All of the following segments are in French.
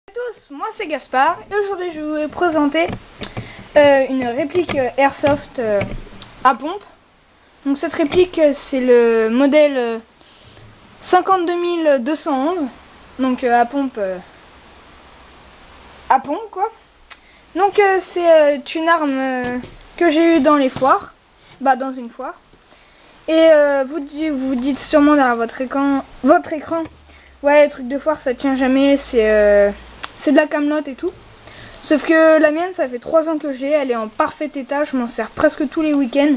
Bonjour à tous, moi c'est Gaspard et aujourd'hui je vais vous présenter une réplique Airsoft à pompe. Donc cette réplique c'est le modèle 52211, donc à pompe quoi. Donc c'est une arme que j'ai eue dans les foires, dans une foire. Et vous dites sûrement derrière votre écran, ouais, les trucs de foire ça tient jamais, c'est de la camelote et tout. Sauf que la mienne, ça fait 3 ans que j'ai, elle est en parfait état, je m'en sers presque tous les week-ends.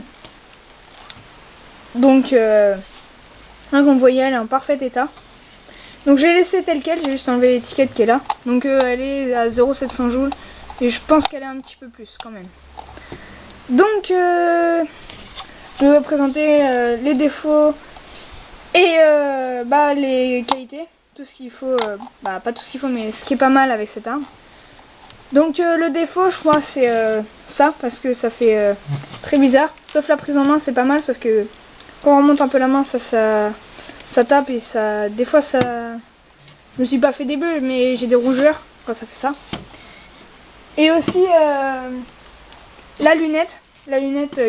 Donc, là comme vous voyez, elle est en parfait état. Donc j'ai laissé telle quelle, j'ai juste enlevé l'étiquette qui est là. Donc elle est à 0,700 joules et je pense qu'elle est un petit peu plus quand même. Donc je vais vous présenter les défauts et les qualités. Tout ce qu'il faut, pas tout ce qu'il faut, mais ce qui est pas mal avec cette arme. Donc le défaut, je crois, c'est ça, parce que ça fait très bizarre. Sauf la prise en main, c'est pas mal, sauf que quand on remonte un peu la main, ça tape et ça, des fois ça, je me suis pas fait des bleus, mais j'ai des rougeurs quand ça fait ça. Et aussi la lunette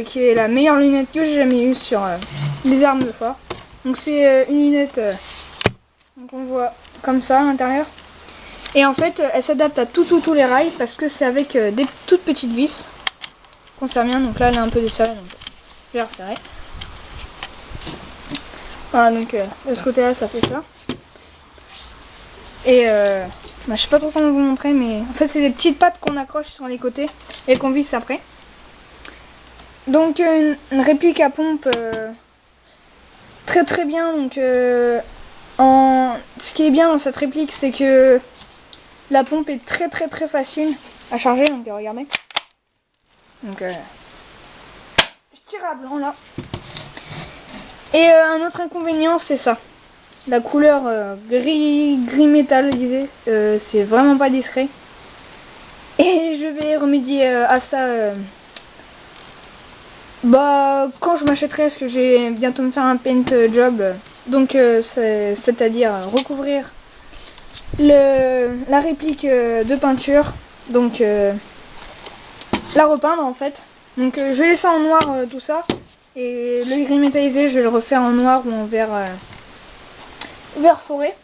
qui est la meilleure lunette que j'ai jamais eue sur les armes de foire. Donc c'est une lunette. Donc on voit comme ça à l'intérieur. Et en fait, elle s'adapte à tous les rails parce que c'est avec des toutes petites vis qu'on serre bien. Donc là, elle est un peu desserrée, donc je vais la resserrer. Voilà, donc de ce côté-là, ça fait ça. Et je sais pas trop comment vous montrer, mais en fait, c'est des petites pattes qu'on accroche sur les côtés et qu'on visse après. Donc une réplique à pompe très bien. Donc ce qui est bien dans cette réplique, c'est que la pompe est très facile à charger. Donc regardez. Donc je tire à blanc là. Et un autre inconvénient, c'est ça. La couleur gris métallisé, c'est vraiment pas discret. Et je vais remédier à ça quand je m'achèterai, parce que je vais bientôt me faire un paint job. Donc c'est-à-dire recouvrir la réplique de peinture, donc la repeindre en fait. Donc je vais laisser en noir tout ça, et le gris métallisé je vais le refaire en noir ou en vert forêt.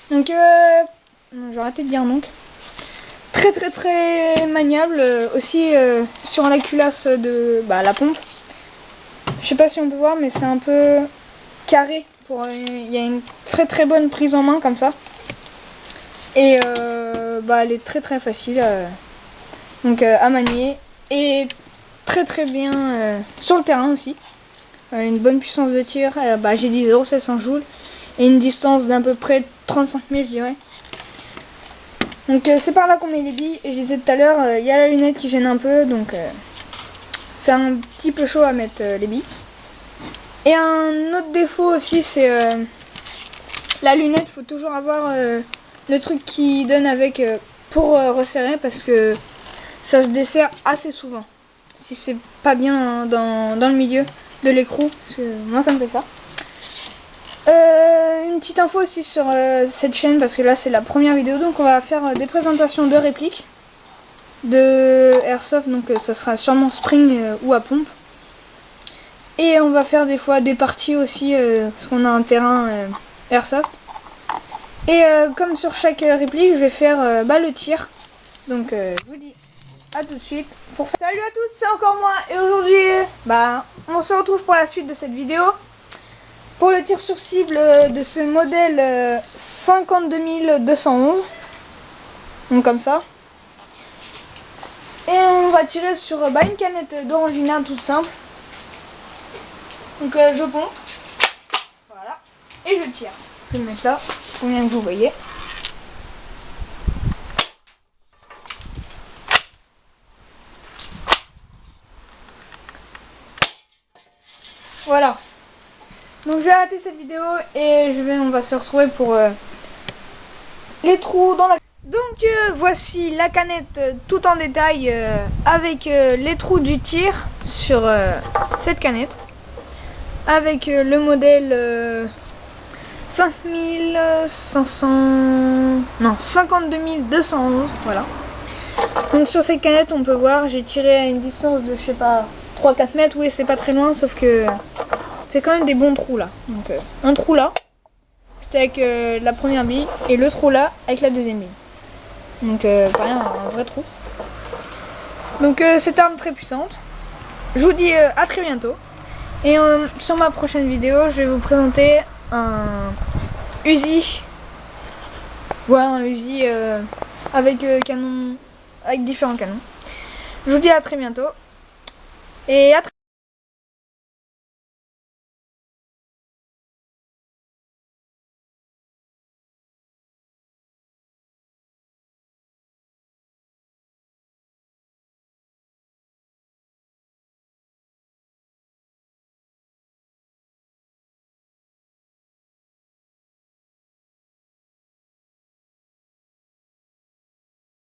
Donc j'ai arrêté de dire donc. Très maniable aussi sur la culasse de la pompe. Je sais pas si on peut voir, mais c'est un peu carré. Il y a une très bonne prise en main comme ça. Et elle est très facile donc à manier. Et très bien sur le terrain aussi. Une bonne puissance de tir. J'ai dit 0,700 joules. Et une distance d'à peu près 35 000 je dirais. Donc c'est par là qu'on met les billes. Et je disais tout à l'heure, il y a la lunette qui gêne un peu. Donc c'est un petit peu chaud à mettre les billes. Et un autre défaut aussi, c'est la lunette. Faut toujours avoir le truc qui donne avec pour resserrer, parce que ça se dessert assez souvent. Si c'est pas bien dans le milieu de l'écrou, parce que moi ça me fait ça. Une petite info aussi sur cette chaîne, parce que là c'est la première vidéo, donc on va faire des présentations de répliques de Airsoft, donc ça sera sûrement Spring ou à pompe. Et on va faire des fois des parties aussi, parce qu'on a un terrain Airsoft. Et comme sur chaque réplique, je vais faire le tir. Donc je vous dis à tout de suite. Salut à tous, c'est encore moi. Et aujourd'hui, on se retrouve pour la suite de cette vidéo. Pour le tir sur cible de ce modèle 52211. Donc comme ça. Et on va tirer sur une canette d'Orangina toute simple. Donc je pompe. Voilà. Et je tire. Je vais le mettre là, pour bien que vous voyez. Voilà. Donc je vais arrêter cette vidéo et on va se retrouver pour les trous dans la... Donc voici la canette tout en détail avec les trous du tir sur cette canette. Avec le modèle 5500... Non, 52 211, voilà. Donc sur ces canettes, on peut voir, j'ai tiré à une distance de, je sais pas, 3-4 mètres. Oui, c'est pas très loin, sauf que c'est quand même des bons trous là. Donc un trou là, c'était avec la première bille, et le trou là, avec la deuxième bille. Donc pareil, un vrai trou. Donc cette arme très puissante. Je vous dis à très bientôt. Et sur ma prochaine vidéo, je vais vous présenter un Uzi. Ouais, un Uzi avec canon, avec différents canons. Je vous dis à très bientôt. Et à très